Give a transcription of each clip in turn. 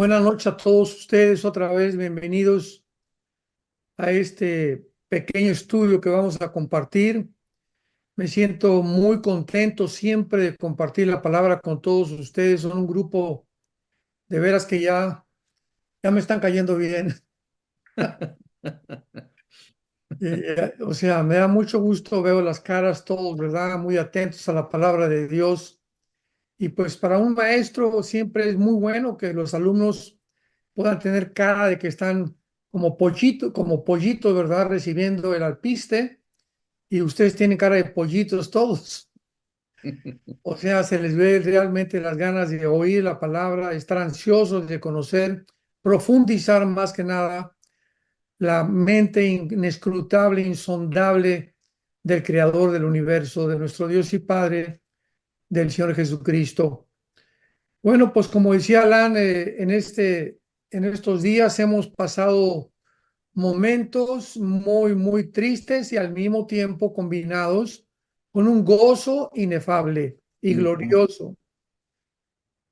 Buenas noches a todos ustedes otra vez. Bienvenidos a este pequeño estudio que vamos a compartir. Me siento muy contento siempre de compartir la palabra con todos ustedes. Son un grupo de veras que ya me están cayendo bien. O sea, me da mucho gusto, veo las caras todos, ¿verdad? Muy atentos a la palabra de Dios. Y pues para un maestro siempre es muy bueno que los alumnos puedan tener cara de que están como pollitos, ¿verdad? Recibiendo el alpiste, y ustedes tienen cara de pollitos todos. O sea, se les ve realmente las ganas de oír la palabra, estar ansiosos de conocer, profundizar más que nada la mente inescrutable, insondable del Creador del universo, de nuestro Dios y Padre, del Señor Jesucristo. Bueno, pues como decía Alan, en estos días hemos pasado momentos muy, muy tristes y al mismo tiempo combinados con un gozo inefable y Ujú. glorioso.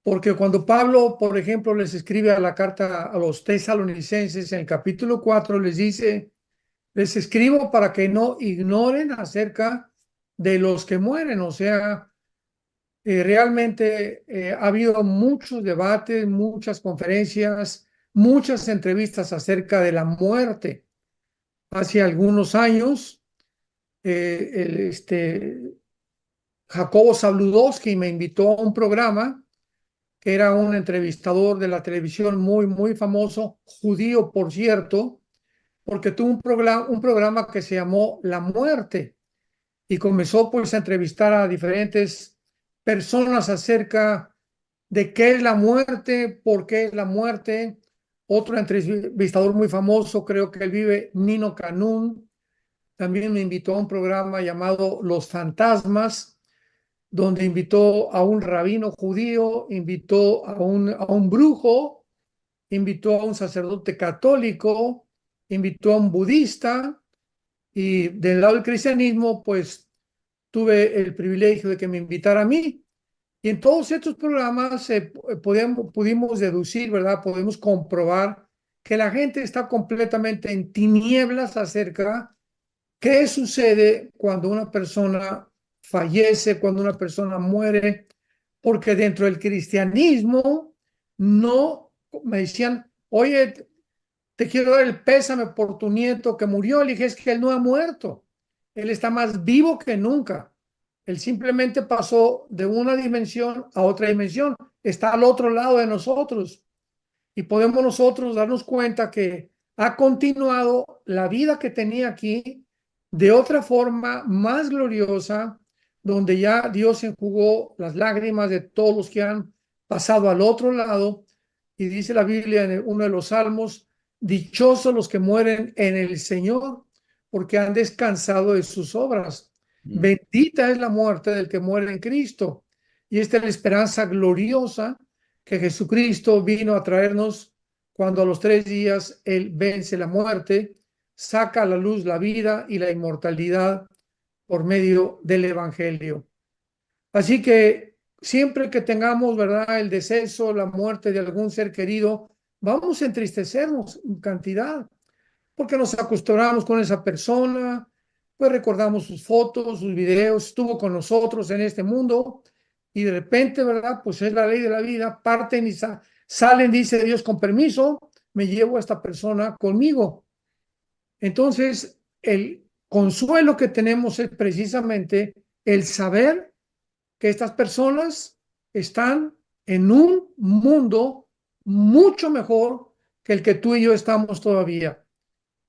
Porque cuando Pablo, por ejemplo, les escribe a la carta a los tesalonicenses en el capítulo 4, les dice, les escribo para que no ignoren acerca de los que mueren. O sea, realmente ha habido muchos debates, muchas conferencias, muchas entrevistas acerca de la muerte. Hace algunos años, Jacobo Zabludowski me invitó a un programa que era un entrevistador de la televisión muy, muy famoso, judío, por cierto, porque tuvo un programa que se llamó La Muerte y comenzó pues a entrevistar a diferentes personas acerca de qué es la muerte, por qué es la muerte. Otro entrevistador muy famoso, creo que él vive, Nino Canún, también me invitó a un programa llamado Los Fantasmas, donde invitó a un rabino judío, invitó a un brujo, invitó a un sacerdote católico, invitó a un budista, y del lado del cristianismo, pues tuve el privilegio de que me invitara a mí. Y en todos estos programas pudimos deducir, ¿verdad? Podemos comprobar que la gente está completamente en tinieblas acerca qué sucede cuando una persona fallece, cuando una persona muere, porque dentro del cristianismo no me decían, oye, te quiero dar el pésame por tu nieto que murió. Le dije, es que él no ha muerto, él está más vivo que nunca. Él simplemente pasó de una dimensión a otra dimensión, está al otro lado de nosotros y podemos nosotros darnos cuenta que ha continuado la vida que tenía aquí de otra forma más gloriosa, donde ya Dios enjugó las lágrimas de todos los que han pasado al otro lado. Y dice la Biblia en uno de los salmos, dichosos los que mueren en el Señor, porque han descansado de sus obras. Bendita es la muerte del que muere en Cristo. Y esta es la esperanza gloriosa que Jesucristo vino a traernos cuando a los 3 días Él vence la muerte, saca a la luz la vida y la inmortalidad por medio del Evangelio. Así que siempre que tengamos, ¿verdad?, el deceso, la muerte de algún ser querido, vamos a entristecernos en cantidad, porque nos acostumbramos con esa persona, pues recordamos sus fotos, sus videos, estuvo con nosotros en este mundo, y de repente, ¿verdad? Pues es la ley de la vida, parten y salen, dice Dios, con permiso, me llevo a esta persona conmigo. Entonces, el consuelo que tenemos es precisamente el saber que estas personas están en un mundo mucho mejor que el que tú y yo estamos todavía.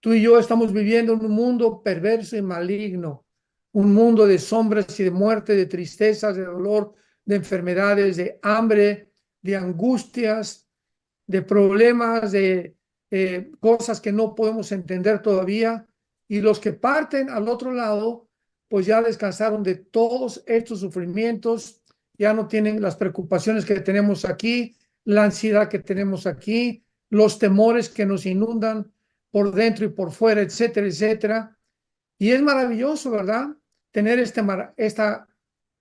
Tú y yo estamos viviendo en un mundo perverso y maligno, un mundo de sombras y de muerte, de tristezas, de dolor, de enfermedades, de hambre, de angustias, de problemas, de cosas que no podemos entender todavía. Y los que parten al otro lado, pues ya descansaron de todos estos sufrimientos, ya no tienen las preocupaciones que tenemos aquí, la ansiedad que tenemos aquí, los temores que nos inundan por dentro y por fuera, etcétera, etcétera. Y es maravilloso, ¿verdad? Tener esta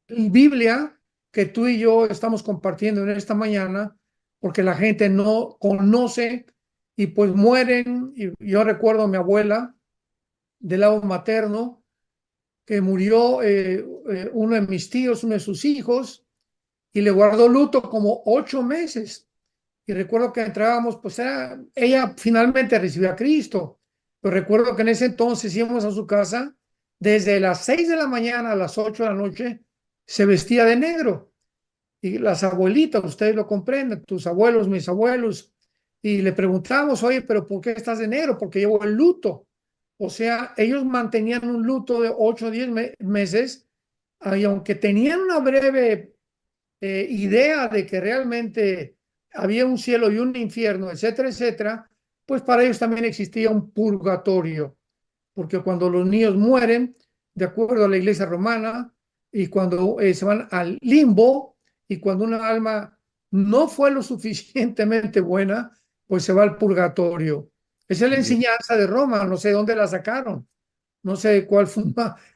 Biblia que tú y yo estamos compartiendo en esta mañana, porque la gente no conoce y pues mueren. Y yo recuerdo a mi abuela del lado materno, que murió uno de mis tíos, uno de sus hijos, y le guardó luto como 8 meses. Y recuerdo que entrábamos, pues ella finalmente recibió a Cristo, pero recuerdo que en ese entonces íbamos a su casa desde las 6 de la mañana a las 8 de la noche, se vestía de negro. Y las abuelitas, ustedes lo comprenden, tus abuelos, mis abuelos, y le preguntamos, oye, pero ¿por qué estás de negro? Porque llevo el luto. O sea, ellos mantenían un luto de 8 o 10 meses, y aunque tenían una breve idea de que realmente había un cielo y un infierno, etcétera, etcétera, pues para ellos también existía un purgatorio, porque cuando los niños mueren, de acuerdo a la iglesia romana, y cuando se van al limbo, y cuando una alma no fue lo suficientemente buena, pues se va al purgatorio. Esa es la Bien. enseñanza de Roma, no sé dónde la sacaron, no sé de cuál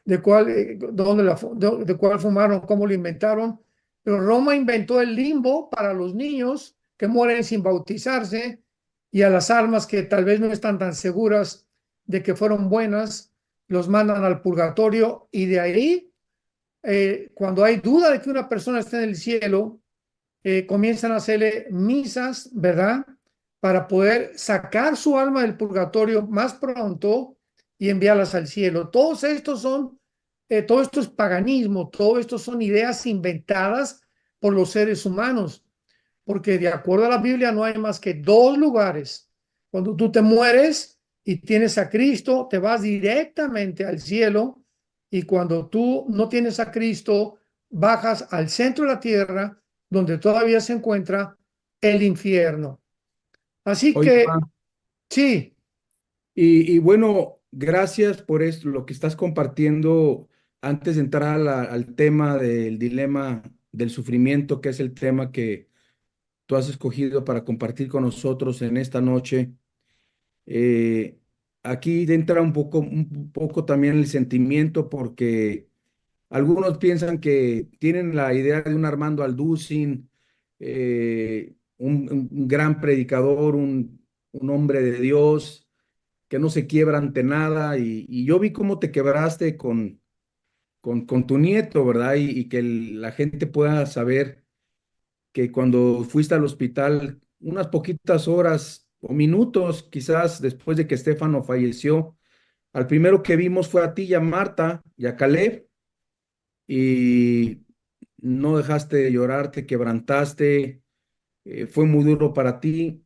de cuál, dónde de cuál fumaron, cómo lo inventaron, pero Roma inventó el limbo para los niños que mueren sin bautizarse y a las almas que tal vez no están tan seguras de que fueron buenas, los mandan al purgatorio y de ahí, cuando hay duda de que una persona está en el cielo, comienzan a hacerle misas, ¿verdad? Para poder sacar su alma del purgatorio más pronto y enviarlas al cielo. Todo esto es paganismo, todo esto son ideas inventadas por los seres humanos, porque de acuerdo a la Biblia no hay más que dos lugares. Cuando tú te mueres y tienes a Cristo, te vas directamente al cielo, y cuando tú no tienes a Cristo, bajas al centro de la tierra, donde todavía se encuentra el infierno. Así Oye, que Juan, sí, y bueno, gracias por esto, lo que estás compartiendo antes de entrar al tema del dilema del sufrimiento, que es el tema que tú has escogido para compartir con nosotros en esta noche. Eh, Aquí entra un poco también el sentimiento, porque algunos piensan que tienen la idea de un Armando Alducin, un gran predicador, un hombre de Dios que no se quiebra ante nada. Y yo vi cómo te quebraste con tu nieto, ¿verdad? Y que la gente pueda saber que cuando fuiste al hospital, unas poquitas horas o minutos quizás después de que Estefano falleció, al primero que vimos fue a ti y a Marta y a Caleb, y no dejaste de llorar, te quebrantaste. Fue muy duro para ti.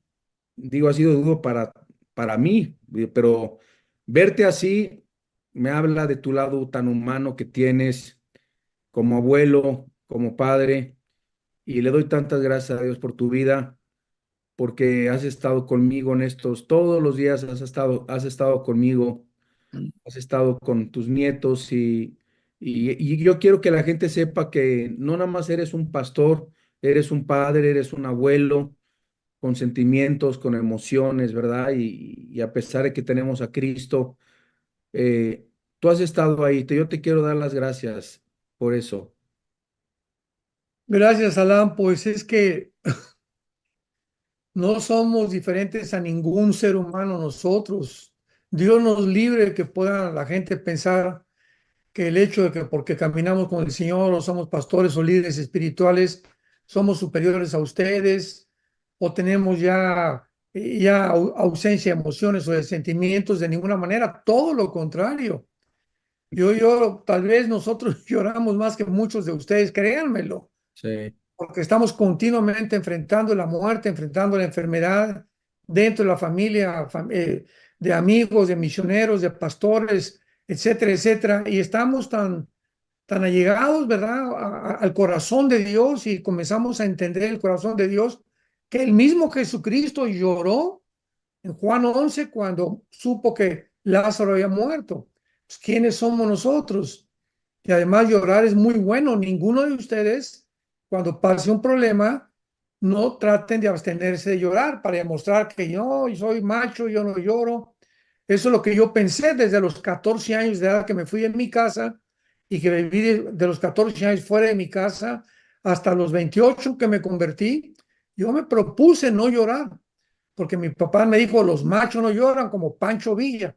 Digo, ha sido duro para mí, pero verte así me habla de tu lado tan humano que tienes como abuelo, como padre, y le doy tantas gracias a Dios por tu vida, porque has estado conmigo en estos, todos los días has estado conmigo, has estado con tus nietos. Y yo quiero que la gente sepa que no nada más eres un pastor, eres un padre, eres un abuelo con sentimientos, con emociones, ¿verdad? Y a pesar de que tenemos a Cristo, eh, tú has estado ahí. Yo te quiero dar las gracias por eso. gracias, Alan. Pues es que no somos diferentes a ningún ser humano nosotros. Dios nos libre de que pueda la gente pensar que el hecho de que porque caminamos con el Señor o somos pastores o líderes espirituales, somos superiores a ustedes o tenemos ya ausencia de emociones o de sentimientos, de ninguna manera, todo lo contrario. Yo lloro, tal vez nosotros lloramos más que muchos de ustedes, créanmelo, Sí, porque estamos continuamente enfrentando la muerte, enfrentando la enfermedad dentro de la familia, de amigos, de misioneros, de pastores, etcétera, etcétera, y estamos tan allegados, ¿verdad?, al corazón de Dios, y comenzamos a entender el corazón de Dios, que el mismo Jesucristo lloró en Juan 11 cuando supo que Lázaro había muerto. Pues, ¿quiénes somos nosotros? Y además llorar es muy bueno. Ninguno de ustedes, cuando pase un problema, no traten de abstenerse de llorar para demostrar que yo soy macho, yo no lloro. Eso es lo que yo pensé desde los 14 años de edad que me fui de mi casa y que viví de los 14 años fuera de mi casa hasta los 28 que me convertí. yo me propuse no llorar, porque mi papá me dijo, los machos no lloran como Pancho Villa.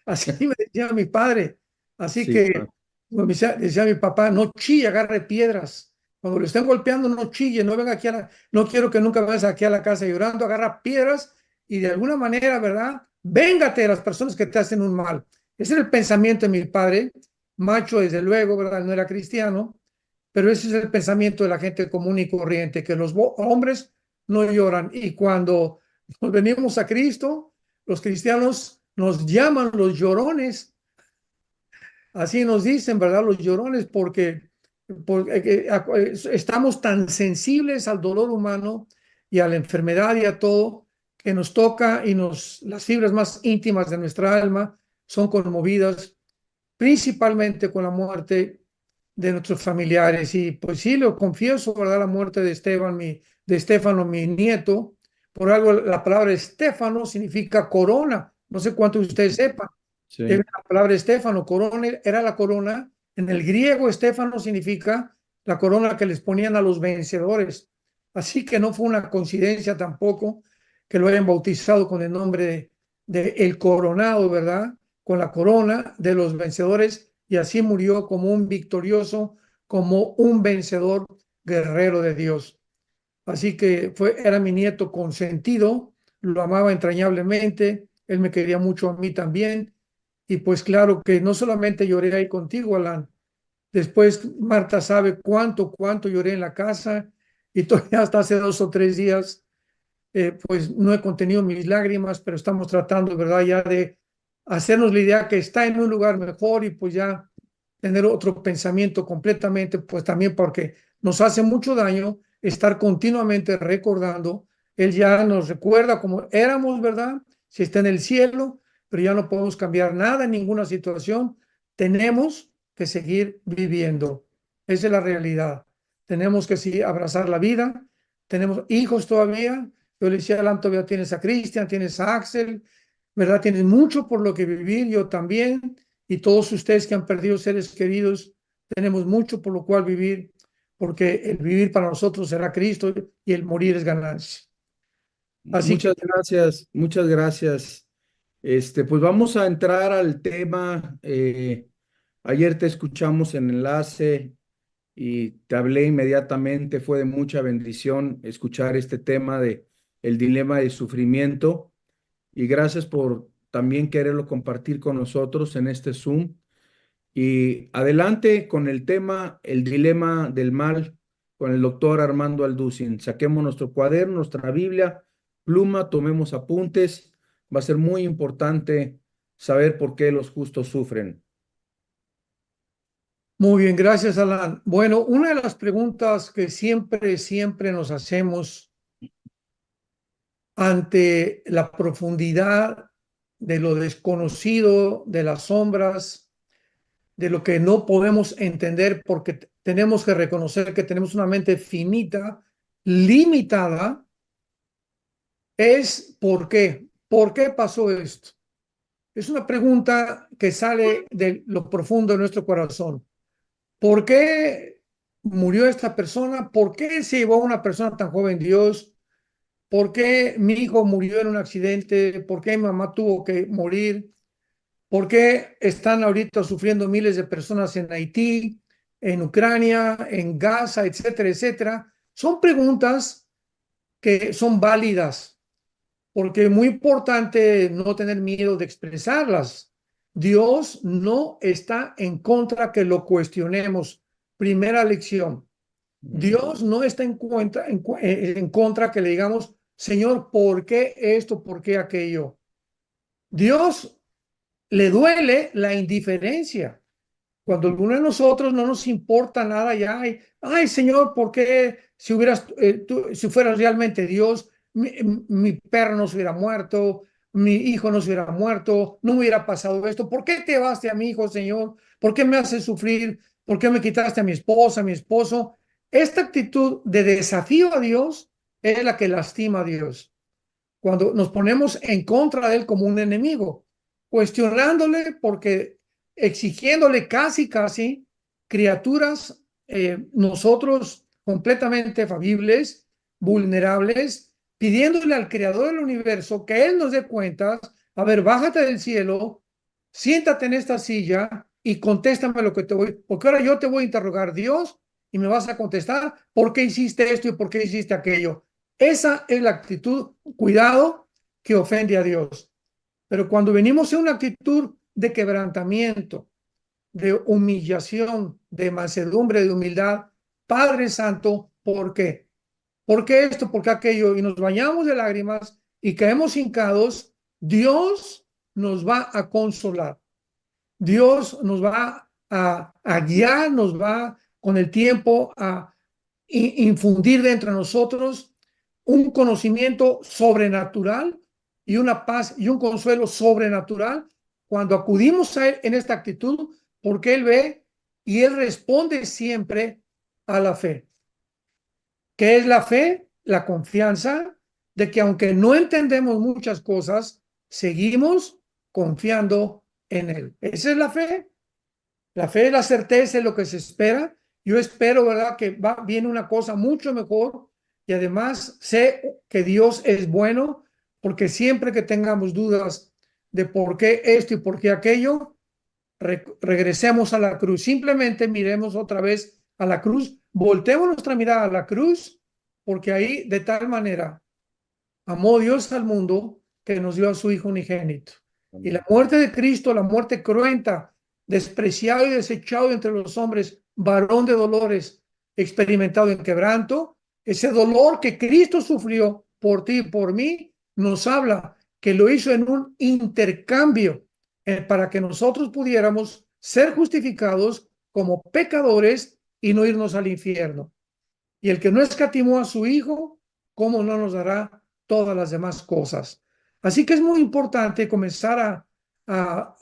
Así me decía mi padre. Así Sí, que claro. pues, decía mi papá, no chille, agarre piedras. Cuando le estén golpeando, no chille, no venga aquí no quiero que nunca vengas aquí a la casa llorando, agarra piedras y de alguna manera, ¿verdad? Véngate de las personas que te hacen un mal. Ese era el pensamiento de mi padre, macho desde luego, ¿verdad? No era cristiano, pero ese es el pensamiento de la gente común y corriente, que los hombres no lloran. Y cuando nos venimos a Cristo, los cristianos nos llaman los llorones, así nos dicen, ¿verdad? Los llorones, porque estamos tan sensibles al dolor humano y a la enfermedad y a todo, que nos toca y las fibras más íntimas de nuestra alma son conmovidas principalmente con la muerte de nuestros familiares. Y pues sí, lo confieso, ¿verdad? La muerte de de Estefano, mi nieto. Por algo la palabra Estefano significa corona. No sé cuántos de ustedes sepan. Sí. La palabra Estefano, corona, era la corona. En el griego, Estefano significa la corona que les ponían a los vencedores. Así que no fue una coincidencia tampoco que lo hayan bautizado con el nombre de el coronado, ¿verdad? Con la corona de los vencedores, y así murió como un victorioso, como un vencedor guerrero de Dios. Así que era mi nieto consentido, lo amaba entrañablemente, él me quería mucho a mí también, y pues claro que no solamente lloré ahí contigo, Alan, después Marta sabe cuánto lloré en la casa, y todavía hasta hace 2 o 3 días pues no he contenido mis lágrimas, pero estamos tratando, ¿verdad? Ya de hacernos la idea que está en un lugar mejor y pues ya tener otro pensamiento completamente, pues también porque nos hace mucho daño estar continuamente recordando. Él ya nos recuerda como éramos, ¿verdad? Si está en el cielo, pero ya no podemos cambiar nada en ninguna situación. Tenemos que seguir viviendo. Esa es la realidad. Tenemos que sí abrazar la vida. Tenemos hijos todavía. Yo le decía, Alan, todavía tienes a Cristian, tienes a Axel, ¿verdad? Tienes mucho por lo que vivir, yo también, y todos ustedes que han perdido seres queridos, tenemos mucho por lo cual vivir, porque el vivir para nosotros será Cristo y el morir es ganancia. Así que Muchas gracias, muchas gracias. Pues vamos a entrar al tema. Ayer te escuchamos en enlace y te hablé inmediatamente. Fue de mucha bendición escuchar este tema de el dilema de sufrimiento. Y gracias por también quererlo compartir con nosotros en este Zoom. Y adelante con el tema, el dilema del mal, con el doctor Armando Alducin. Saquemos nuestro cuaderno, nuestra Biblia, pluma, tomemos apuntes. Va a ser muy importante saber por qué los justos sufren. muy bien, gracias, Alan. Bueno, una de las preguntas que siempre nos hacemos ante la profundidad de lo desconocido, de las sombras, de lo que no podemos entender porque tenemos que reconocer que tenemos una mente finita, limitada, es ¿por qué? ¿Por qué pasó esto? Es una pregunta que sale de lo profundo de nuestro corazón. ¿Por qué murió esta persona? ¿Por qué se llevó a una persona tan joven Dios? ¿Por qué mi hijo murió en un accidente? ¿Por qué mi mamá tuvo que morir? ¿Por qué están ahorita sufriendo miles de personas en Haití, en Ucrania, en Gaza, etcétera, etcétera? Son preguntas que son válidas, porque es muy importante no tener miedo de expresarlas. Dios no está en contra que lo cuestionemos. Primera lección. Dios no está en contra que le digamos, Señor, ¿por qué esto? ¿Por qué aquello? Dios le duele la indiferencia. Cuando alguno de nosotros no nos importa nada ya, ay Señor, ¿por qué si fueras realmente Dios, mi perro no se hubiera muerto, mi hijo no se hubiera muerto, no me hubiera pasado esto? ¿Por qué te llevaste a mi hijo, Señor? ¿Por qué me haces sufrir? ¿Por qué me quitaste a mi esposa, a mi esposo? Esta actitud de desafío a Dios es la que lastima a Dios cuando nos ponemos en contra de él como un enemigo, cuestionándole porque exigiéndole criaturas, nosotros completamente fabibles, vulnerables, pidiéndole al creador del universo que Él nos dé cuentas. A ver, bájate del cielo, siéntate en esta silla y contéstame lo que te voy, porque ahora yo te voy a interrogar, Dios, y me vas a contestar por qué hiciste esto y por qué hiciste aquello. Esa es la actitud, cuidado, que ofende a Dios. Pero cuando venimos en una actitud de quebrantamiento, de humillación, de mansedumbre, de humildad, Padre Santo, ¿por qué? ¿Por qué esto? ¿Por qué aquello? Y nos bañamos de lágrimas y caemos hincados, Dios nos va a consolar. Dios nos va a guiar, nos va con el tiempo a infundir dentro de nosotros un conocimiento sobrenatural y una paz y un consuelo sobrenatural cuando acudimos a Él en esta actitud, porque Él ve y Él responde siempre a la fe. ¿Qué es la fe? La confianza de que aunque no entendemos muchas cosas, seguimos confiando en Él. Esa es la fe. La fe es la certeza de lo que se espera. Yo espero, ¿verdad?, que viene una cosa mucho mejor y además sé que Dios es bueno, porque siempre que tengamos dudas de por qué esto y por qué aquello, regresemos a la cruz. Simplemente miremos otra vez a la cruz, volteemos nuestra mirada a la cruz, porque ahí de tal manera amó Dios al mundo que nos dio a su Hijo unigénito. Y la muerte de Cristo, la muerte cruenta, despreciado y desechado entre los hombres, varón de dolores, experimentado en quebranto, ese dolor que Cristo sufrió por ti y por mí, nos habla que lo hizo en un intercambio para que nosotros pudiéramos ser justificados como pecadores y no irnos al infierno. Y el que no escatimó a su Hijo, ¿cómo no nos dará todas las demás cosas? Así que es muy importante comenzar a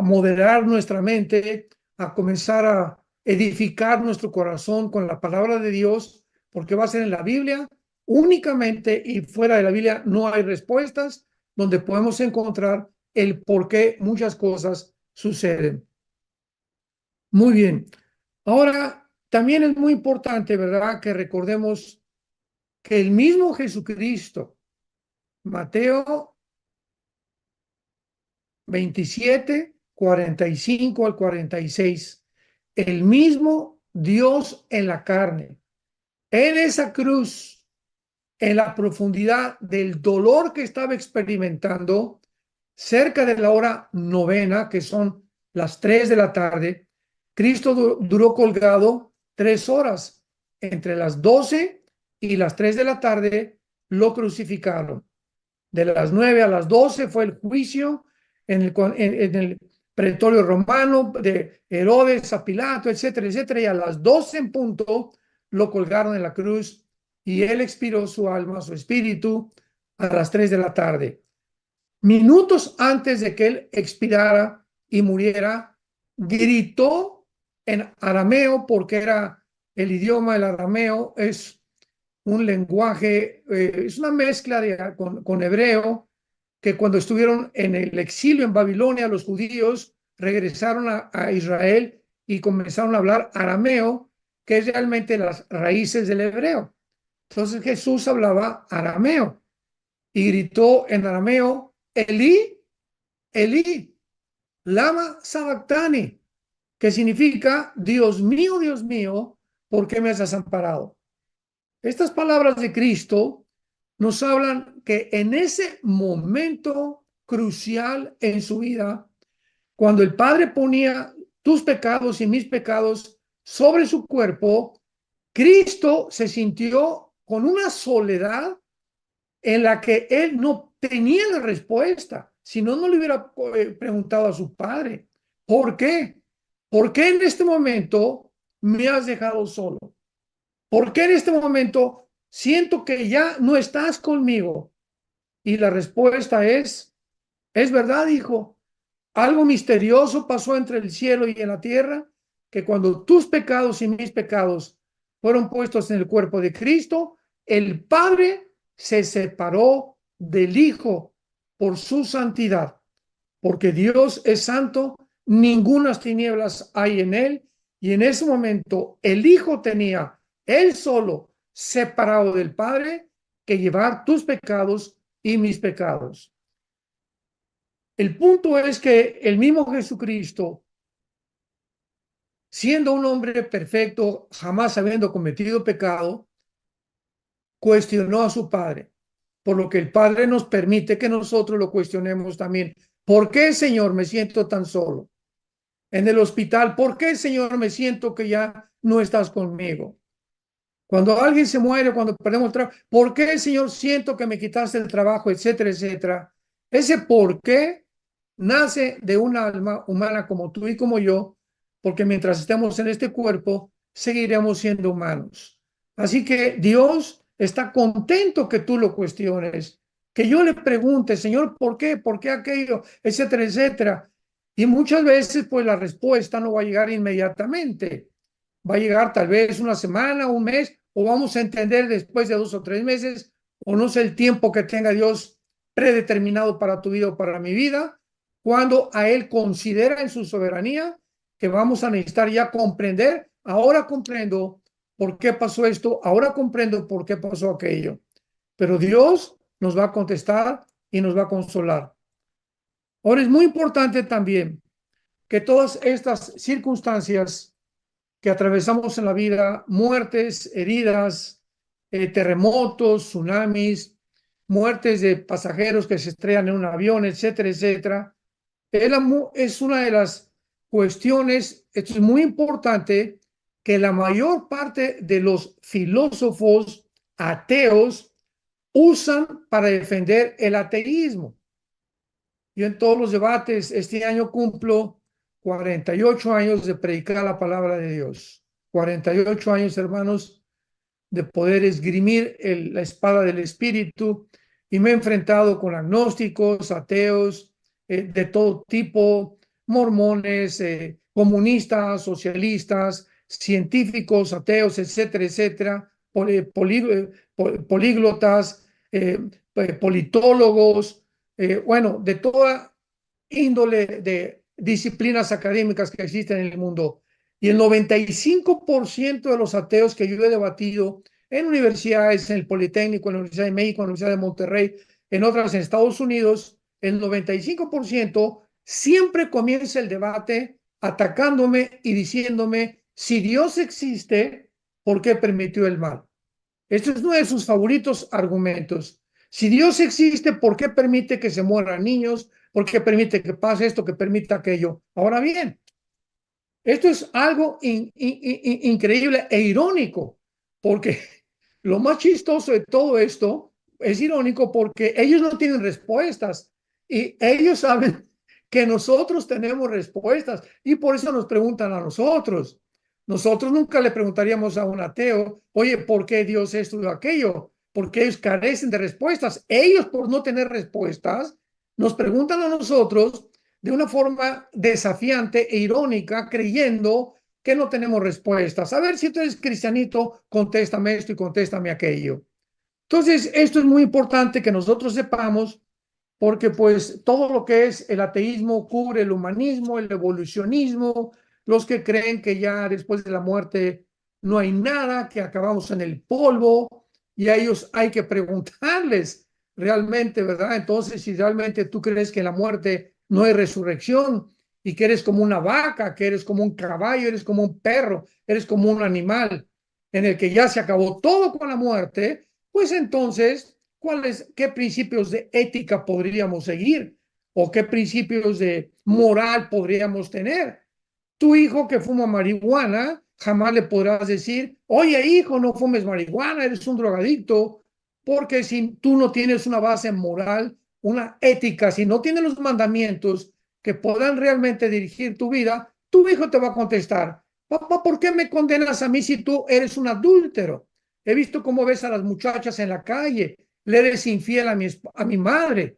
moderar nuestra mente, a comenzar a edificar nuestro corazón con la palabra de Dios, porque va a ser en la Biblia únicamente, y fuera de la Biblia no hay respuestas donde podemos encontrar el por qué muchas cosas suceden. Muy bien. Ahora, también es muy importante, ¿verdad?, que recordemos que el mismo Jesucristo, Mateo 27, 45 al 46, el mismo Dios en la carne, en esa cruz, en la profundidad del dolor que estaba experimentando, cerca de la hora novena, que son las 3 de la tarde, Cristo duró colgado 3 horas. Entre las 12 y las 3 de la tarde lo crucificaron. De las 9 a las 12 fue el juicio en el pretorio romano de Herodes a Pilato, etcétera, etcétera. Y a las 12 en punto lo colgaron en la cruz y él expiró su alma, su espíritu, a las 3 de la tarde. Minutos antes de que él expirara y muriera, gritó en arameo, porque era el idioma, el arameo es un lenguaje, es una mezcla con hebreo, que cuando estuvieron en el exilio en Babilonia, los judíos regresaron a Israel y comenzaron a hablar arameo, que es realmente las raíces del hebreo. Entonces Jesús hablaba arameo y gritó en arameo, Elí, Elí, lama sabactani, que significa, Dios mío, ¿por qué me has desamparado? Estas palabras de Cristo nos hablan que en ese momento crucial en su vida, cuando el Padre ponía tus pecados y mis pecados sobre su cuerpo, Cristo se sintió con una soledad en la que él no tenía la respuesta. Si no, no le hubiera preguntado a su padre, ¿por qué? ¿Por qué en este momento me has dejado solo? ¿Por qué en este momento siento que ya no estás conmigo? Y la respuesta es verdad, hijo. Algo misterioso pasó entre el cielo y en la tierra, que cuando tus pecados y mis pecados fueron puestos en el cuerpo de Cristo, el Padre se separó del Hijo por su santidad, porque Dios es santo, ningunas tinieblas hay en él, y en ese momento el Hijo tenía él solo separado del Padre que llevar tus pecados y mis pecados. El punto es que el mismo Jesucristo, siendo un hombre perfecto, jamás habiendo cometido pecado, cuestionó a su Padre, por lo que el Padre nos permite que nosotros lo cuestionemos también. ¿Por qué, Señor, me siento tan solo? En el hospital, ¿por qué, Señor, me siento que ya no estás conmigo? Cuando alguien se muere, cuando perdemos el trabajo, ¿por qué, Señor, siento que me quitaste el trabajo, etcétera, etcétera? Ese por qué nace de un alma humana como tú y como yo, porque mientras estemos en este cuerpo, seguiremos siendo humanos. Así que Dios está contento que tú lo cuestiones, que yo le pregunte, Señor, por qué aquello, etcétera, etcétera. Y muchas veces, pues la respuesta no va a llegar inmediatamente. Va a llegar tal vez una semana, un mes, o vamos a entender después de 2 o 3 meses, o no sé el tiempo que tenga Dios predeterminado para tu vida o para mi vida, cuando a Él considera en su soberanía que vamos a necesitar ya comprender. Ahora comprendo por qué pasó esto, ahora comprendo por qué pasó aquello. Pero Dios nos va a contestar y nos va a consolar. Ahora es muy importante también que todas estas circunstancias que atravesamos en la vida, muertes, heridas, terremotos, tsunamis, muertes de pasajeros que se estrellan en un avión, etcétera, etcétera, es una de las cuestiones. Esto es muy importante, que la mayor parte de los filósofos ateos usan para defender el ateísmo. Yo en todos los debates, este año cumplo 48 años de predicar la palabra de Dios. 48 años, hermanos, de poder esgrimir la espada del Espíritu, y me he enfrentado con agnósticos, ateos, de todo tipo, mormones, comunistas, socialistas, científicos, ateos, etcétera, etcétera, políglotas, politólogos, bueno, de toda índole de disciplinas académicas que existen en el mundo. Y el 95% de los ateos que yo he debatido en universidades, en el Politécnico, en la Universidad de México, en la Universidad de Monterrey, en otras en Estados Unidos, el 95% siempre comienza el debate atacándome y diciéndome: si Dios existe, ¿por qué permitió el mal? Este es uno de sus favoritos argumentos. Si Dios existe, ¿por qué permite que se mueran niños? ¿Por qué permite que pase esto, que permita aquello? Ahora bien, esto es algo increíble e irónico, porque lo más chistoso de todo esto es irónico porque ellos no tienen respuestas, y ellos saben que nosotros tenemos respuestas, y por eso nos preguntan a nosotros. Nosotros nunca le preguntaríamos a un ateo: oye, ¿por qué Dios esto o aquello? Porque ellos carecen de respuestas. Ellos, por no tener respuestas, nos preguntan a nosotros de una forma desafiante e irónica, creyendo que no tenemos respuestas. A ver, si tú eres cristianito, contéstame esto y contéstame aquello. Entonces, esto es muy importante que nosotros sepamos, porque pues todo lo que es el ateísmo cubre el humanismo, el evolucionismo, los que creen que ya después de la muerte no hay nada, que acabamos en el polvo, y a ellos hay que preguntarles realmente, ¿verdad? Entonces, si realmente tú crees que en la muerte no hay resurrección, y que eres como una vaca, que eres como un caballo, eres como un perro, eres como un animal en el que ya se acabó todo con la muerte, pues entonces, ¿qué principios de ética podríamos seguir? ¿O qué principios de moral podríamos tener? Tu hijo que fuma marihuana, jamás le podrás decir: oye, hijo, no fumes marihuana, eres un drogadicto, porque si tú no tienes una base moral, una ética, si no tienes los mandamientos que puedan realmente dirigir tu vida, tu hijo te va a contestar: papá, ¿por qué me condenas a mí si tú eres un adúltero? He visto cómo ves a las muchachas en la calle, le eres infiel a mi madre,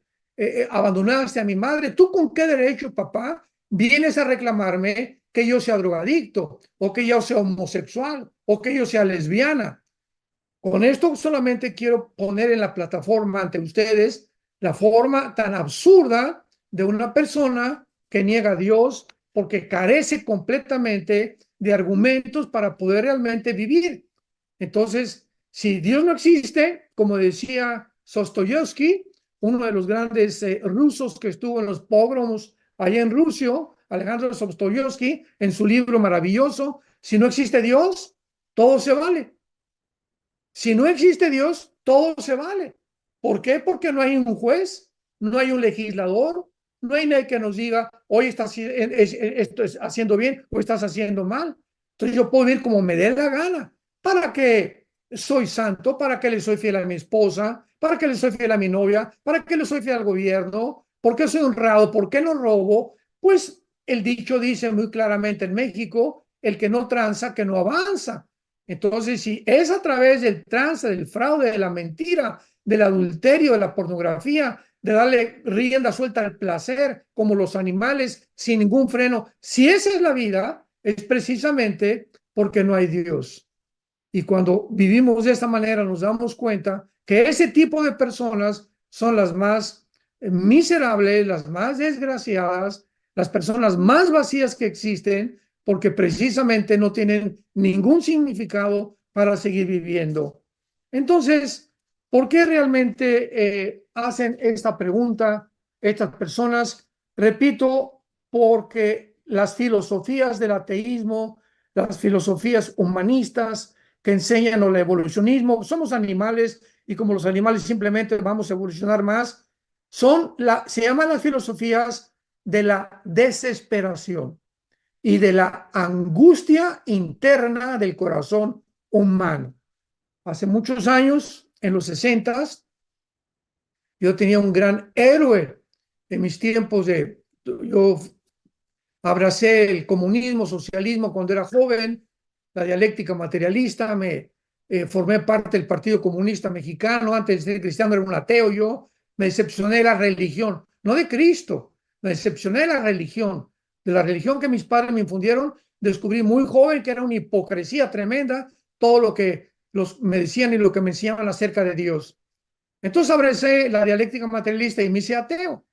abandonaste a mi madre. ¿Tú con qué derecho, papá, vienes a reclamarme que yo sea drogadicto, o que yo sea homosexual, o que yo sea lesbiana? Con esto solamente quiero poner en la plataforma ante ustedes la forma tan absurda de una persona que niega a Dios porque carece completamente de argumentos para poder realmente vivir. Entonces, Si Dios no existe, como decía Dostoyevsky, uno de los grandes rusos que estuvo en los pogromos allá en Rusia, Alejandro Dostoyevsky, en su libro maravilloso, si no existe Dios, todo se vale. Si no existe Dios, todo se vale. ¿Por qué? Porque no hay un juez, no hay un legislador, no hay nadie que nos diga, hoy estás esto es haciendo bien o estás haciendo mal. Entonces yo puedo vivir como me dé la gana. ¿Para qué soy santo? ¿Para qué le soy fiel a mi esposa? ¿Para qué le soy fiel a mi novia? ¿Para qué le soy fiel al gobierno? ¿Por qué soy honrado? ¿Por qué no robo? Pues el dicho dice muy claramente en México, el que no tranza, que no avanza. Entonces, si es a través del trance, del fraude, de la mentira, del adulterio, de la pornografía, de darle rienda suelta al placer, como los animales, sin ningún freno, si esa es la vida, es precisamente porque no hay Dios. Y cuando vivimos de esta manera, nos damos cuenta que ese tipo de personas son las más miserables, las más desgraciadas, las personas más vacías que existen, porque precisamente no tienen ningún significado para seguir viviendo. Entonces, ¿por qué realmente hacen esta pregunta estas personas? Repito, porque las filosofías del ateísmo, las filosofías humanistas que enseñan el evolucionismo, somos animales y como los animales simplemente vamos a evolucionar más, se llaman las filosofías de la desesperación y de la angustia interna del corazón humano. Hace muchos años, en los 60, yo tenía un gran héroe en mis tiempos yo abracé el comunismo, socialismo cuando era joven, la dialéctica materialista, formé parte del Partido Comunista Mexicano, antes de ser cristiano era un ateo yo, me decepcioné de la religión, no de Cristo, me decepcioné de la religión que mis padres me infundieron, descubrí muy joven que era una hipocresía tremenda todo lo que me decían y lo que me enseñaban acerca de Dios. Entonces abracé la dialéctica materialista y me hice ateo.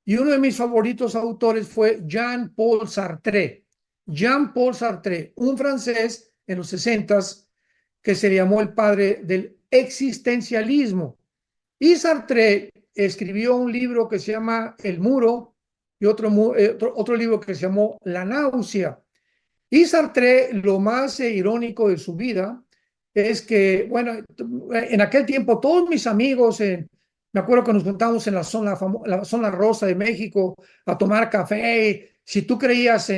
Y uno de mis favoritos autores fue Jean-Paul Sartre. Jean-Paul Sartre, un francés en los 60 que se llamó el padre del existencialismo. Y Sartre escribió un libro que se llama El Muro y otro libro que se llamó La Náusea. Y Sartre, lo más irónico de su vida es que, bueno, en aquel tiempo todos mis amigos, me acuerdo que nos juntamos en la zona rosa de México a tomar café. Si tú creías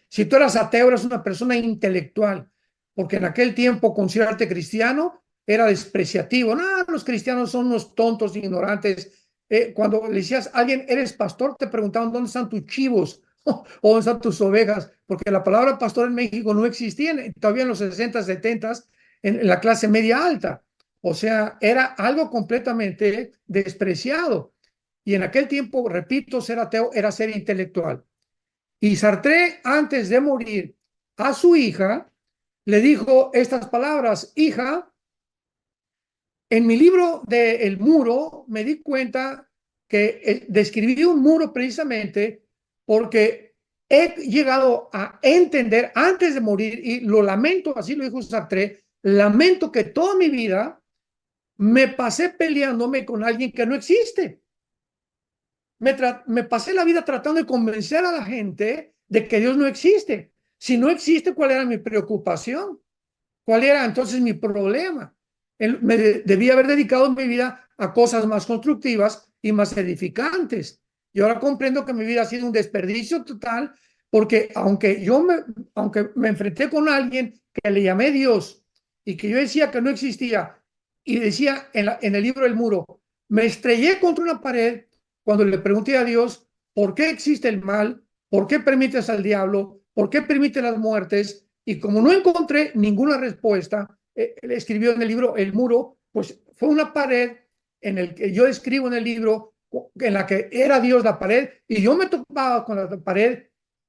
si tú eras ateo, eras una persona intelectual, porque en aquel tiempo considerarte cristiano era despreciativo. No, los cristianos son unos tontos, ignorantes. Cuando le decías a alguien, eres pastor, te preguntaban dónde están tus chivos o dónde están tus ovejas, porque la palabra pastor en México no existía todavía en los 60, 70 en la clase media alta. O sea, era algo completamente despreciado. Y en aquel tiempo, repito, ser ateo era ser intelectual. Y Sartre, antes de morir a su hija, le dijo estas palabras: hija, en mi libro de El Muro me di cuenta que describí un muro precisamente porque he llegado a entender antes de morir, y lo lamento, así lo dijo Sartre, lamento que toda mi vida me pasé peleándome con alguien que no existe. Me pasé la vida tratando de convencer a la gente de que Dios no existe. Si no existe, ¿cuál era mi preocupación? ¿Cuál era entonces mi problema? Debía haber dedicado mi vida a cosas más constructivas y más edificantes. Y ahora comprendo que mi vida ha sido un desperdicio total, porque aunque me enfrenté con alguien que le llamé Dios y que yo decía que no existía, y decía en el libro El Muro, me estrellé contra una pared cuando le pregunté a Dios, ¿por qué existe el mal? ¿Por qué permites al diablo? ¿Por qué permite las muertes? Y como no encontré ninguna respuesta, él escribió en el libro El Muro, pues fue una pared en el que yo escribo en el libro, en la que era Dios la pared, y yo me topaba con la pared,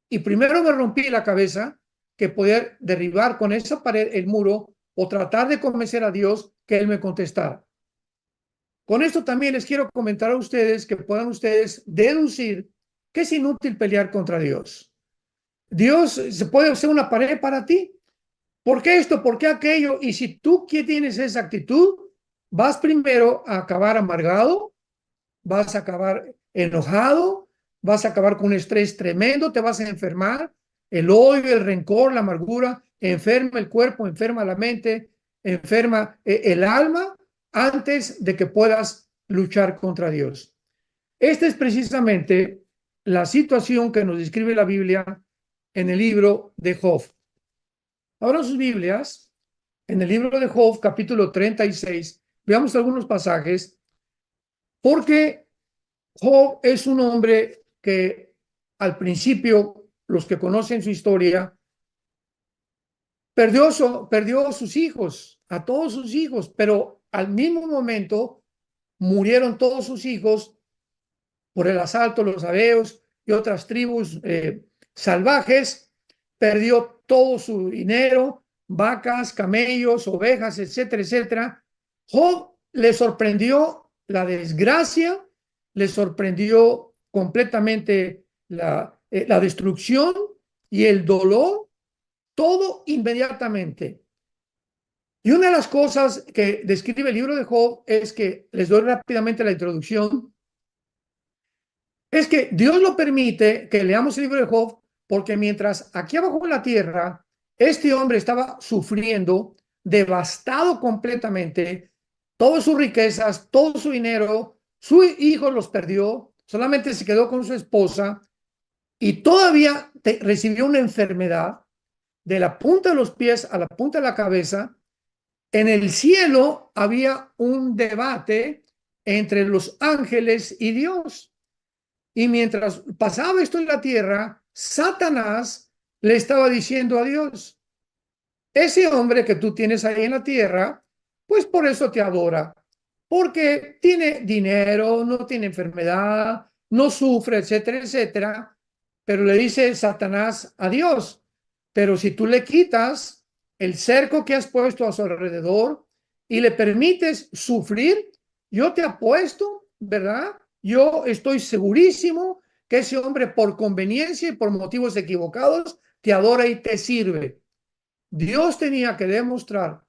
y primero me rompí la cabeza que poder derribar con esa pared el muro o tratar de convencer a Dios que Él me contestara. Con esto también les quiero comentar a ustedes que puedan ustedes deducir que es inútil pelear contra Dios. Dios se puede ser una pared para ti. ¿por qué esto? ¿Por qué aquello? Y si tú que tienes esa actitud, vas primero a acabar amargado, vas a acabar enojado, vas a acabar con un estrés tremendo, te vas a enfermar. El odio, el rencor, la amargura, enferma el cuerpo, enferma la mente, enferma el alma antes de que puedas luchar contra Dios. Esta es precisamente la situación que nos describe la Biblia en el libro de Job. Ahora sus Biblias, en el libro de Job, capítulo 36, veamos algunos pasajes, porque Job es un hombre que al principio, los que conocen su historia, perdió a sus hijos, a todos sus hijos, pero al mismo momento murieron todos sus hijos por el asalto, los sabeos y otras tribus salvajes, perdió todo su dinero, vacas, camellos, ovejas, etcétera, etcétera. Job le sorprendió la desgracia, le sorprendió completamente la destrucción y el dolor, todo inmediatamente. Y una de las cosas que describe el libro de Job es que, les doy rápidamente la introducción, es que Dios lo permite que leamos el libro de Job, porque mientras aquí abajo en la tierra, este hombre estaba sufriendo, devastado completamente, todas sus riquezas, todo su dinero, su hijo los perdió, solamente se quedó con su esposa y todavía recibió una enfermedad de la punta de los pies a la punta de la cabeza. En el cielo había un debate entre los ángeles y Dios. Y mientras pasaba esto en la tierra, Satanás le estaba diciendo a Dios, ese hombre que tú tienes ahí en la tierra, pues por eso te adora, porque tiene dinero, no tiene enfermedad, no sufre, etcétera, etcétera. Pero le dice Satanás a Dios, pero si tú le quitas el cerco que has puesto a su alrededor y le permites sufrir, yo te apuesto, ¿verdad? Yo estoy segurísimo que ese hombre por conveniencia y por motivos equivocados te adora y te sirve. Dios tenía que demostrar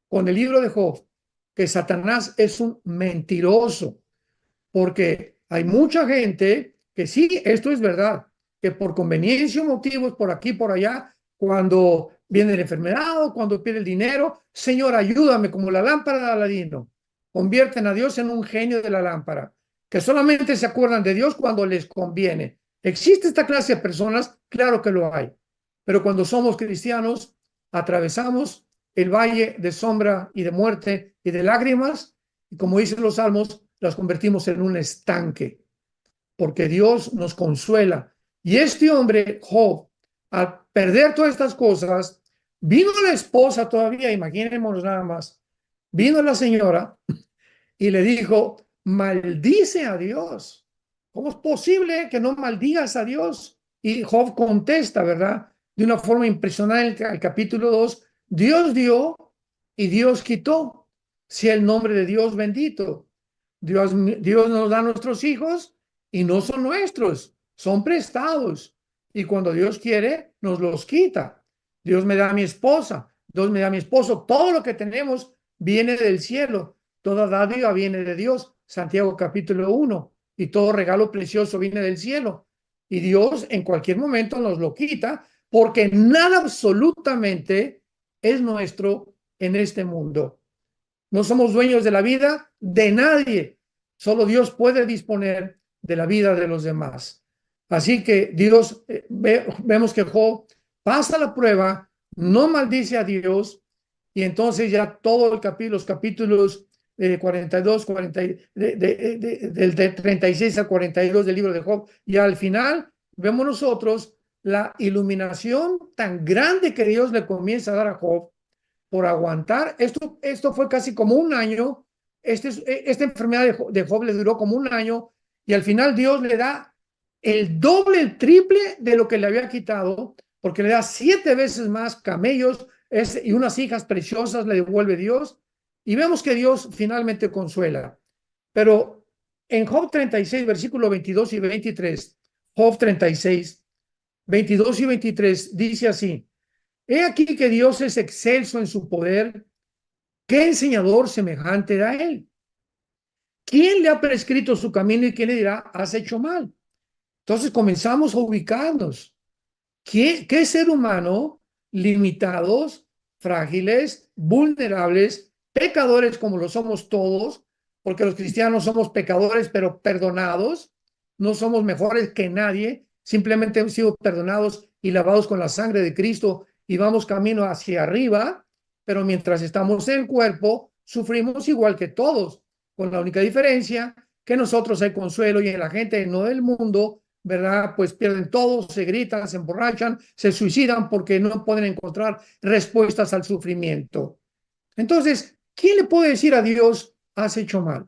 con el libro de Job que Satanás es un mentiroso, porque hay mucha gente que sí, esto es verdad, que por conveniencia o motivos, por aquí, por allá, cuando viene la enfermedad o cuando pierde el dinero, Señor, ayúdame, como la lámpara de Aladino, convierten a Dios en un genio de la lámpara, que solamente se acuerdan de Dios cuando les conviene. ¿Existe esta clase de personas? Claro que lo hay, pero cuando somos cristianos, atravesamos el valle de sombra y de muerte y de lágrimas, y como dicen los salmos, las convertimos en un estanque, porque Dios nos consuela. Y este hombre, Job, al perder todas estas cosas, vino la esposa todavía, imaginémonos nada más, vino la señora y le dijo, maldice a Dios. ¿Cómo es posible que no maldigas a Dios? Y Job contesta, ¿verdad? De una forma impresionante al capítulo 2, Dios dio y Dios quitó. Sea el nombre de Dios bendito. Dios nos da nuestros hijos y no son nuestros, son prestados. Y cuando Dios quiere, nos los quita. Dios me da a mi esposa, Dios me da a mi esposo. Todo lo que tenemos viene del cielo. Toda dádiva viene de Dios. Santiago capítulo 1. Y todo regalo precioso viene del cielo. Y Dios en cualquier momento nos lo quita porque nada absolutamente es nuestro en este mundo. No somos dueños de la vida de nadie. Solo Dios puede disponer de la vida de los demás. Así que Dios, vemos que Job pasa la prueba, no maldice a Dios, y entonces ya todo el capítulo, los capítulos 42, 40, del 36 al 42 del libro de Job, y al final vemos nosotros la iluminación tan grande que Dios le comienza a dar a Job por aguantar. Esto fue casi como un año. Esta enfermedad de Job le duró como un año y al final Dios le da el doble, el triple de lo que le había quitado, porque le da 7 veces más camellos y unas hijas preciosas le devuelve Dios. Y vemos que Dios finalmente consuela. Pero en Job 36, versículo 22 y 23, Job 36, 22 y 23 dice así, He aquí que Dios es excelso en su poder. ¿Qué enseñador semejante a él? ¿Quién le ha prescrito su camino y quién le dirá, has hecho mal? Entonces comenzamos a ubicarnos. ¿Qué ser humano limitados, frágiles, vulnerables, pecadores como lo somos todos, porque los cristianos somos pecadores pero perdonados, no somos mejores que nadie, simplemente hemos sido perdonados y lavados con la sangre de Cristo y vamos camino hacia arriba, pero mientras estamos en el cuerpo, sufrimos igual que todos, con la única diferencia que nosotros hay consuelo y en la gente no del mundo, ¿verdad? Pues pierden todo, se gritan, se emborrachan, se suicidan porque no pueden encontrar respuestas al sufrimiento. Entonces, ¿quién le puede decir a Dios, has hecho mal?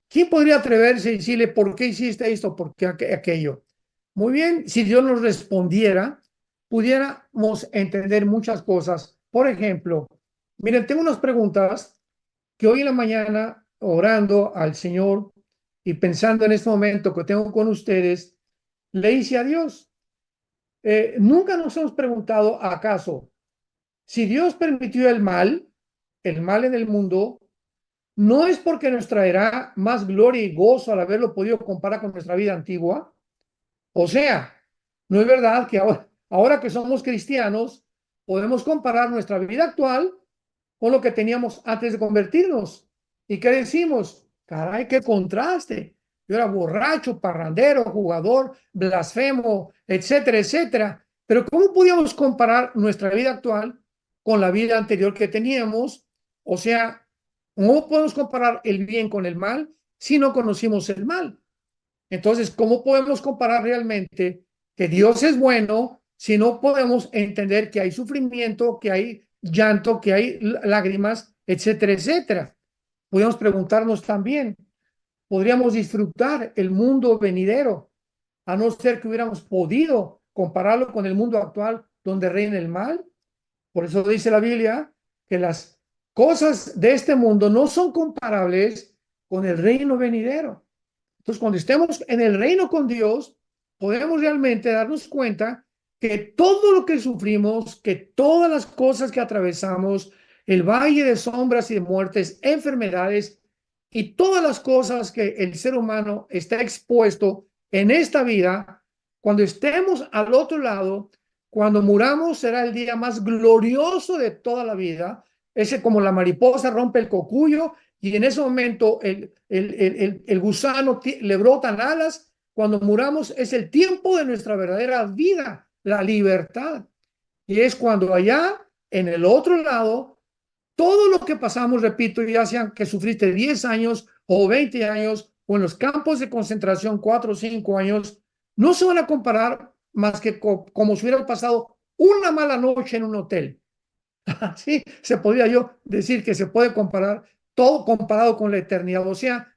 ¿Quién podría atreverse y decirle, ¿por qué hiciste esto? ¿Por qué aquello? Muy bien, si Dios nos respondiera, pudiéramos entender muchas cosas. Por ejemplo, miren, tengo unas preguntas que hoy en la mañana, orando al Señor y pensando en este momento que tengo con ustedes, le hice a Dios. Nunca nos hemos preguntado, ¿acaso, si Dios permitió el mal en el mundo, no es porque nos traerá más gloria y gozo al haberlo podido comparar con nuestra vida antigua? O sea, no es verdad que ahora que somos cristianos, podemos comparar nuestra vida actual con lo que teníamos antes de convertirnos. ¿Y qué decimos? Caray, qué contraste. Yo era borracho, parrandero, jugador, blasfemo, etcétera, etcétera. Pero ¿cómo podíamos comparar nuestra vida actual con la vida anterior que teníamos? O sea, ¿cómo podemos comparar el bien con el mal si no conocimos el mal? Entonces, ¿cómo podemos comparar realmente que Dios es bueno si no podemos entender que hay sufrimiento, que hay llanto, que hay lágrimas, etcétera, etcétera? Podríamos preguntarnos también, ¿podríamos disfrutar el mundo venidero a no ser que hubiéramos podido compararlo con el mundo actual donde reina el mal? Por eso dice la Biblia que las cosas de este mundo no son comparables con el reino venidero. Entonces, cuando estemos en el reino con Dios, podemos realmente darnos cuenta que todo lo que sufrimos, que todas las cosas que atravesamos, el valle de sombras y de muertes, enfermedades y todas las cosas que el ser humano está expuesto en esta vida, cuando estemos al otro lado, cuando muramos, será el día más glorioso de toda la vida. Ese como la mariposa rompe el cocuyo y en ese momento el gusano le brotan alas. Cuando muramos es el tiempo de nuestra verdadera vida, la libertad. Y es cuando allá, en el otro lado, todo lo que pasamos, repito, ya sean que sufriste 10 años o 20 años o en los campos de concentración 4 o 5 años, no se van a comparar más que como si hubieran pasado una mala noche en un hotel. Así se podría yo decir que se puede comparar todo comparado con la eternidad. O sea,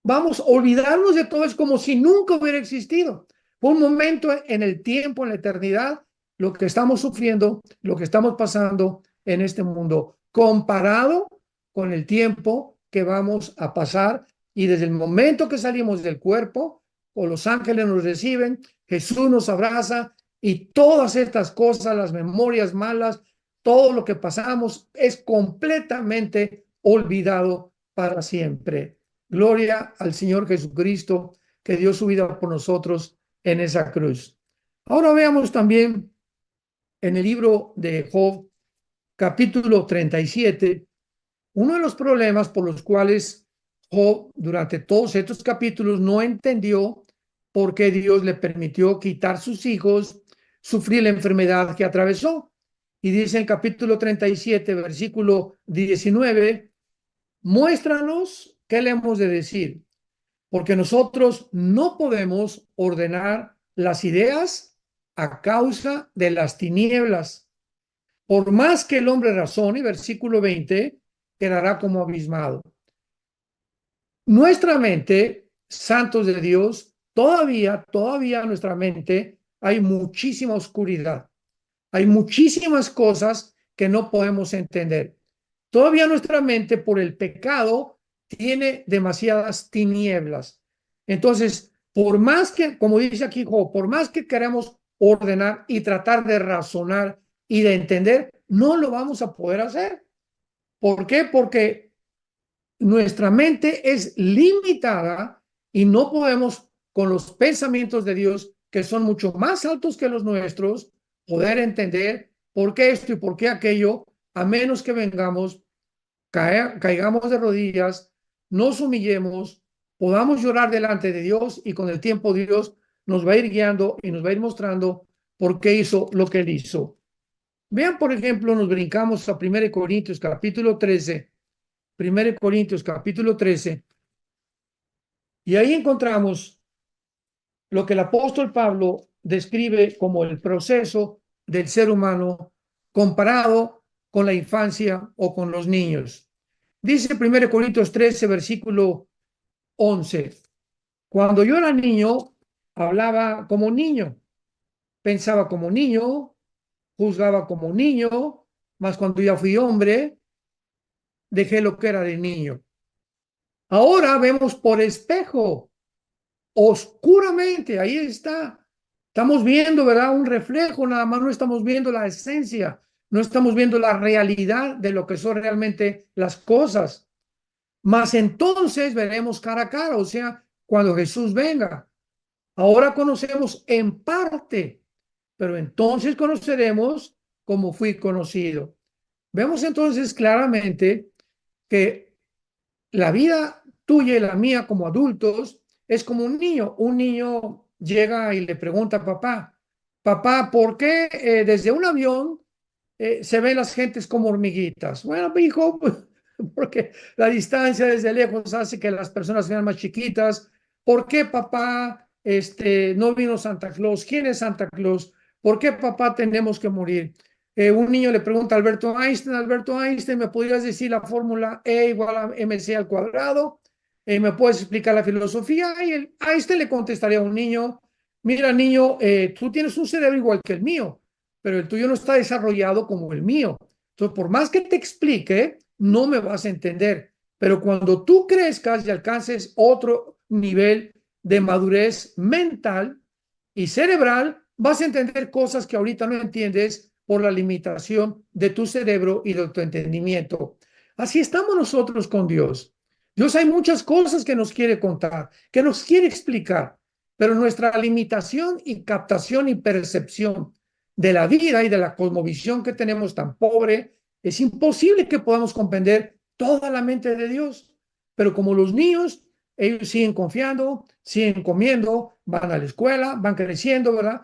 vamos a olvidarnos de todo, es como si nunca hubiera existido. Por un momento en el tiempo, en la eternidad, lo que estamos sufriendo, lo que estamos pasando en este mundo, comparado con el tiempo que vamos a pasar y desde el momento que salimos del cuerpo, o los ángeles nos reciben, Jesús nos abraza y todas estas cosas, las memorias malas, todo lo que pasamos es completamente olvidado para siempre. Gloria al Señor Jesucristo, que dio su vida por nosotros en esa cruz. Ahora veamos también en el libro de Job, capítulo 37, uno de los problemas por los cuales Job durante todos estos capítulos no entendió por qué Dios le permitió quitar sus hijos, sufrir la enfermedad que atravesó. Y dice en capítulo 37, versículo 19, muéstranos qué le hemos de decir, porque nosotros no podemos ordenar las ideas a causa de las tinieblas. Por más que el hombre razone, versículo 20, quedará como abismado. Nuestra mente, santos de Dios, todavía en nuestra mente hay muchísima oscuridad. Hay muchísimas cosas que no podemos entender. Todavía nuestra mente, por el pecado, tiene demasiadas tinieblas. Entonces, por más que, como dice aquí Job, por más que queramos ordenar y tratar de razonar y de entender, no lo vamos a poder hacer. ¿Por qué? Porque nuestra mente es limitada y no podemos, con los pensamientos de Dios, que son mucho más altos que los nuestros, poder entender por qué esto y por qué aquello, a menos que vengamos, caigamos de rodillas, nos humillemos, podamos llorar delante de Dios y con el tiempo Dios nos va a ir guiando y nos va a ir mostrando por qué hizo lo que él hizo. Vean, por ejemplo, nos brincamos a 1 Corintios capítulo 13, 1 Corintios capítulo 13, y ahí encontramos lo que el apóstol Pablo describe como el proceso del ser humano comparado con la infancia o con los niños. Dice 1 Corintios 13, versículo 11, cuando yo era niño, hablaba como niño, pensaba como niño, juzgaba como niño, mas cuando ya fui hombre, dejé lo que era de niño. Ahora vemos por espejo, oscuramente, ahí está. Estamos viendo, ¿verdad? Un reflejo, nada más no estamos viendo la esencia, no estamos viendo la realidad de lo que son realmente las cosas. Mas entonces veremos cara a cara, o sea, cuando Jesús venga. Ahora conocemos en parte, pero entonces conoceremos como fui conocido. Vemos entonces claramente que la vida tuya y la mía como adultos es como un niño. Un niño llega y le pregunta a papá, papá, ¿por qué desde un avión se ven las gentes como hormiguitas? Bueno, hijo, porque la distancia desde lejos hace que las personas sean más chiquitas. ¿Por qué, papá, no vino Santa Claus? ¿Quién es Santa Claus? ¿Por qué, papá, tenemos que morir? Un niño le pregunta a Alberto Einstein, ¿me podrías decir la fórmula E igual a mc al cuadrado? ¿Me puedes explicar la filosofía? Y Einstein le contestaría a un niño, mira, niño, tú tienes un cerebro igual que el mío, pero el tuyo no está desarrollado como el mío. Entonces, por más que te explique, no me vas a entender. Pero cuando tú crezcas y alcances otro nivel de madurez mental y cerebral, vas a entender cosas que ahorita no entiendes por la limitación de tu cerebro y de tu entendimiento. Así estamos nosotros con Dios. Dios hay muchas cosas que nos quiere contar, que nos quiere explicar, pero nuestra limitación y captación y percepción de la vida y de la cosmovisión que tenemos tan pobre, es imposible que podamos comprender toda la mente de Dios. Pero como los niños, ellos siguen confiando, siguen comiendo, van a la escuela, van creciendo, ¿verdad?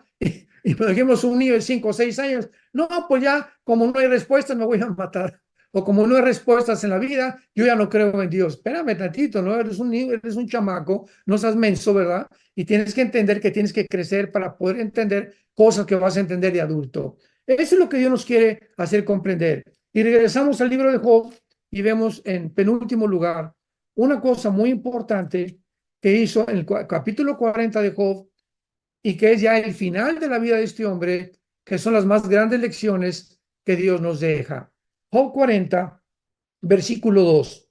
Y por ejemplo, un niño de 5 o 6 años, no, pues ya, como no hay respuestas, me voy a matar. O como no hay respuestas en la vida, yo ya no creo en Dios. Espérame tantito, ¿no? Eres un niño, eres un chamaco, no seas menso, ¿verdad? Y tienes que entender que tienes que crecer para poder entender cosas que vas a entender de adulto. Eso es lo que Dios nos quiere hacer comprender. Y regresamos al libro de Job y vemos en penúltimo lugar una cosa muy importante que hizo en el capítulo 40 de Job y que es ya el final de la vida de este hombre, que son las más grandes lecciones que Dios nos deja. Job 40, versículo 2.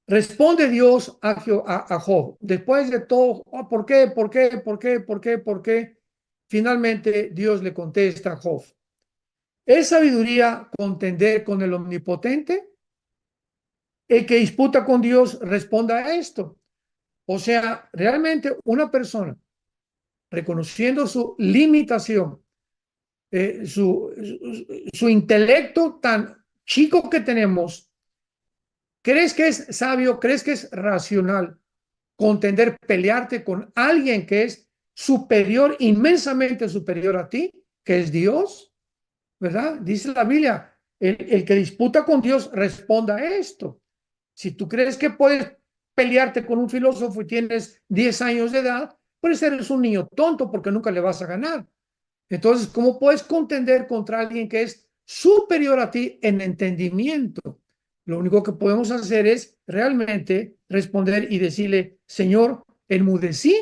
Responde Dios a Job, después de todo, oh, ¿por qué? ¿Por qué? ¿Por qué? ¿Por qué? ¿Por qué? Finalmente Dios le contesta a Job, ¿es sabiduría contender con el omnipotente? El que disputa con Dios responda a esto. O sea, realmente una persona reconociendo su limitación, su intelecto tan chico que tenemos, ¿crees que es sabio? ¿Crees que es racional contender, pelearte con alguien que es superior, inmensamente superior a ti, que es Dios? ¿Verdad? Dice la Biblia, el que disputa con Dios responda a esto. Si tú crees que puedes pelearte con un filósofo y tienes 10 años de edad, pues eres un niño tonto porque nunca le vas a ganar. Entonces, ¿cómo puedes contender contra alguien que es superior a ti en entendimiento? Lo único que podemos hacer es realmente responder y decirle, Señor, enmudecí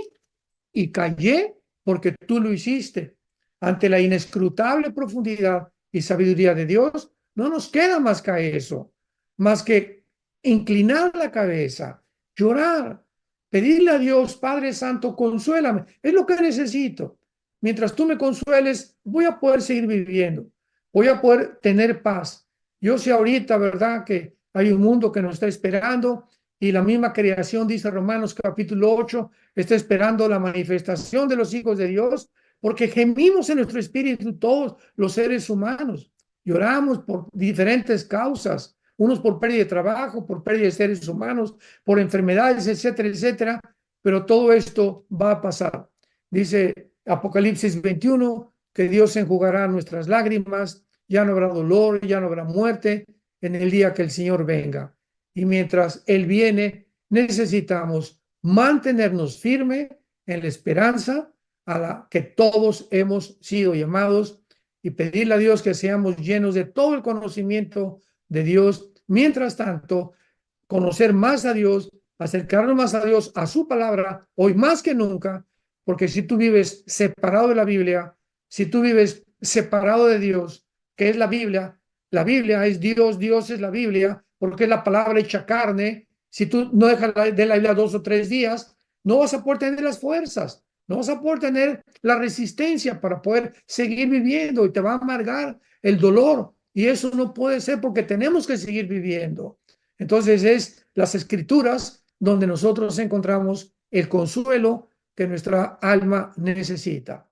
y callé porque tú lo hiciste. Ante la inescrutable profundidad y sabiduría de Dios, no nos queda más que eso, más que inclinar la cabeza, llorar, pedirle a Dios, Padre Santo, consuélame. Es lo que necesito. Mientras tú me consueles, voy a poder seguir viviendo. voy a poder tener paz. Yo sé ahorita, ¿verdad?, que hay un mundo que nos está esperando y la misma creación, dice Romanos capítulo 8, está esperando la manifestación de los hijos de Dios, porque gemimos en nuestro espíritu todos los seres humanos. Lloramos por diferentes causas, unos por pérdida de trabajo, por pérdida de seres humanos, por enfermedades, etcétera, etcétera, pero todo esto va a pasar. Dice Apocalipsis 21 que Dios enjugará nuestras lágrimas, ya no habrá dolor, ya no habrá muerte en el día que el Señor venga. Y mientras Él viene, necesitamos mantenernos firmes en la esperanza a la que todos hemos sido llamados y pedirle a Dios que seamos llenos de todo el conocimiento de Dios. Mientras tanto, conocer más a Dios, acercarnos más a Dios, a su palabra, hoy más que nunca, porque si tú vives separado de la Biblia, si tú vives separado de Dios, que es la Biblia es Dios, Dios es la Biblia, porque es la palabra hecha carne. Si tú no dejas de la Biblia 2 o 3 días, no vas a poder tener las fuerzas, no vas a poder tener la resistencia para poder seguir viviendo y te va a amargar el dolor. Y eso no puede ser porque tenemos que seguir viviendo. Entonces es las escrituras donde nosotros encontramos el consuelo que nuestra alma necesita.